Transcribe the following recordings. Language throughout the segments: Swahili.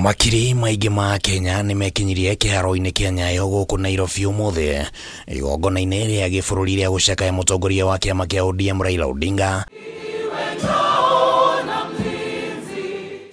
Makiri maigi ma Kenya nimekinyirie KIHARO-INI kia NYAYO guku Nairobi umuthi igongona-ini ria gibũrũri ria gucakaya mũtongoria wa kiama kia ODM Raila Odinga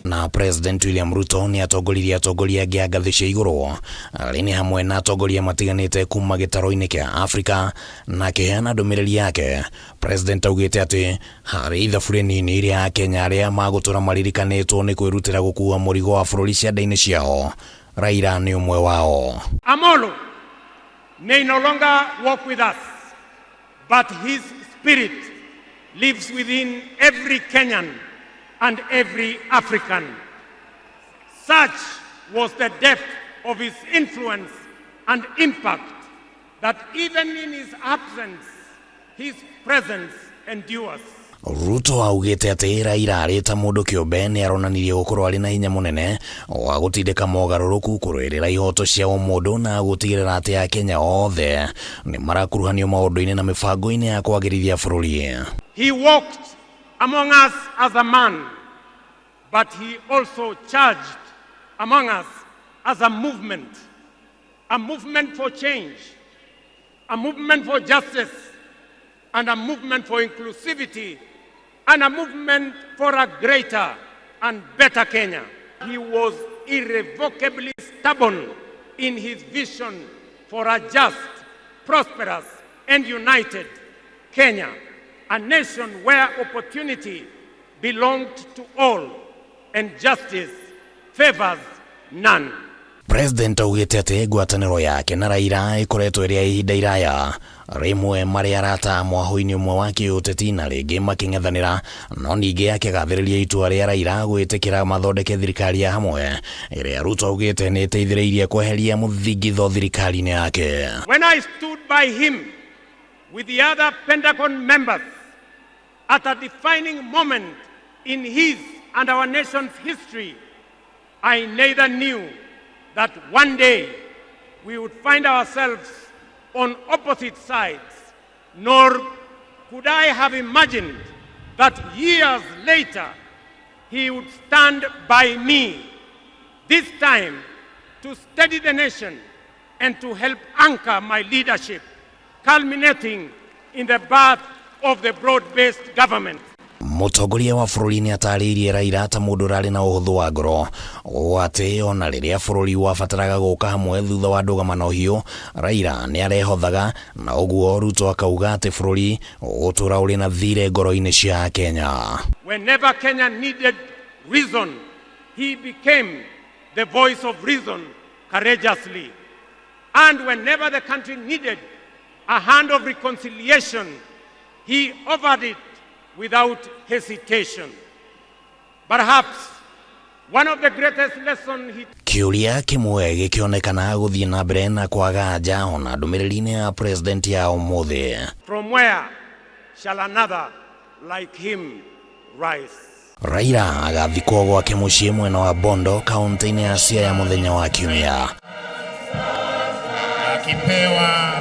na President William Ruto ni atongoririe atongoria angĩ a ngathĩ cia igũrũ arĩ ni hamwe na atongoria matiganĩte kuma gĩtaro-inĩ kia Afrika na akĩheana ndũmĩrĩri yake. President augĩte atĩ harĩ ithabu rĩnini rĩa Kenya arĩa magũtũra maririkanĩtwo nĩ kwĩrutĩra gũkua mũrigo wa bũrũri cianda-inĩ ciao. Raila nĩ ũmwe wao. Amolo may no longer walk with us, but his spirit lives within every Kenyan and every African. Such was the depth of his influence and impact that even in his absence, his presence endures. Ruto augĩte atĩ Raila arĩ ta mũndũ kĩũmbe nĩ aronanirie gũkorwo arĩ na hinya mũnene wa gũtindĩka mogarũrũku kũrũĩrĩra ihoto cia mũndũ na gũtigĩrĩra atĩ Akenya othe nĩ marakuruhanio maũndũ-inĩ na mĩbango-inĩ ya kwagĩrithia bũrũri. He walked among us as a man, but he also charged among us as a movement for change, a movement for justice, and a movement for inclusivity, and a movement for a greater and better Kenya. He was irrevocably stubborn in his vision for a just, prosperous, and united Kenya, a nation where opportunity belonged to all and justice favors none. President augĩte atĩ ngwatanĩro yake na Raila ĩkoretwo ĩrĩ ya ihinda iraya, rĩmwe marĩ arata mwahũ-inĩ ũmwe wa kĩũteti na rĩngĩ makĩng'ethanĩra, no ningĩ akĩgathĩrĩria itua rĩa Raila gwĩtĩkĩra mathondeke thirikari ya hamwe ĩrĩa Ruto augĩte nĩ ĩteithĩrĩirie kweheria mũthingitho thirikari-inĩ yake. When I stood by him with the other Pentagon members at a defining moment in his and our nation's history, I neither knew that one day we would find ourselves on opposite sides, nor could I have imagined that years later he would stand by me, this time to steady the nation and to help anchor my leadership, culminating in the birth of the broad-based government. Mũtongoria wa bũrũri nĩ atarĩirie Raila ta mũndũ ũrarĩ na ũhũthũ wa ngoro, atĩ ona rĩrĩa bũrũri wabataraga gũka hamwe thutha wa ndũgamano hiũ, Raila nĩ arehothaga, na ũguo Ruto akauga atĩ bũrũri ũgũtũra ũrĩ na thirĩ ngoro-inĩ cia Kenya. Whenever Kenya needed reason, he became the voice of reason courageously. And whenever the country needed a hand of reconciliation, he offered it without hesitation. Perhaps one of the greatest lessons he... Kĩũria kĩmwe gĩkĩonekana gũthiĩ na mbere na kwaga anja ona ndũmĩrĩri-inĩ ya president ya ũmũthĩ. From where shall another like him rise? Raila agathikwo gwake mũciĩ mwena wa Bondo, kaunti-inĩ ya Siaya mũthenya wa Kiumia. Akipewa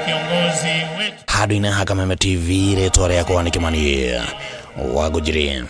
kiongozi wetu Hadu ina Hakameme TV, rĩtwa rĩakwa nĩ Kimani wa Gujiri.